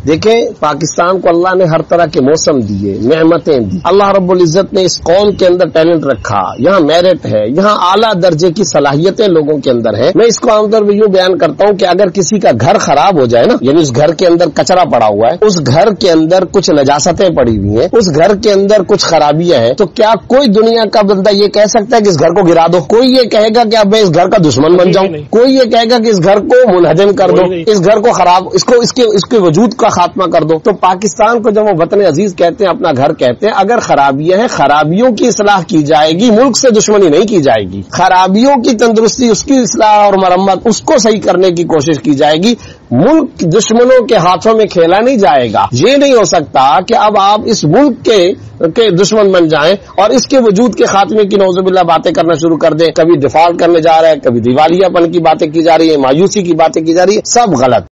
دیکھیں پاکستان کو اللہ نے ہر طرح کے موسم دیے، نعمتیں دی، اللہ رب العزت نے اس قوم کے اندر ٹیلنٹ رکھا، یہاں میرٹ ہے، یہاں اعلیٰ درجے کی صلاحیتیں لوگوں کے اندر ہیں۔ میں اس کو عام طور پہ یوں بیان کرتا ہوں کہ اگر کسی کا گھر خراب ہو جائے نا، یعنی اس گھر کے اندر کچرا پڑا ہوا ہے، اس گھر کے اندر کچھ نجاستیں پڑی ہوئی ہیں، اس گھر کے اندر کچھ خرابیاں ہیں، تو کیا کوئی دنیا کا بندہ یہ کہہ سکتا ہے کہ اس گھر کو گرا دو؟ کوئی یہ کہے گا کہ اب میں اس گھر کا دشمن بن جاؤں؟ کوئی یہ کہے گا کہ اس گھر کو منہدم کر دو، اس گھر کو خراب، اس کے وجود کا خاتمہ کر دو؟ تو پاکستان کو جب وہ وطن عزیز کہتے ہیں، اپنا گھر کہتے ہیں، اگر خرابیاں ہیں خرابیوں کی اصلاح کی جائے گی، ملک سے دشمنی نہیں کی جائے گی، خرابیوں کی تندرستی، اس کی اصلاح اور مرمت، اس کو صحیح کرنے کی کوشش کی جائے گی، ملک دشمنوں کے ہاتھوں میں کھیلا نہیں جائے گا۔ یہ نہیں ہو سکتا کہ اب آپ اس ملک کے دشمن بن جائیں اور اس کے وجود کے خاتمے کی نعوذ باللہ باتیں کرنا شروع کر دیں، کبھی ڈیفالٹ کرنے جا رہا ہے، کبھی دیوالیہ پن کی باتیں کی جا رہی ہے، مایوسی کی باتیں کی جا رہی ہے، سب غلط۔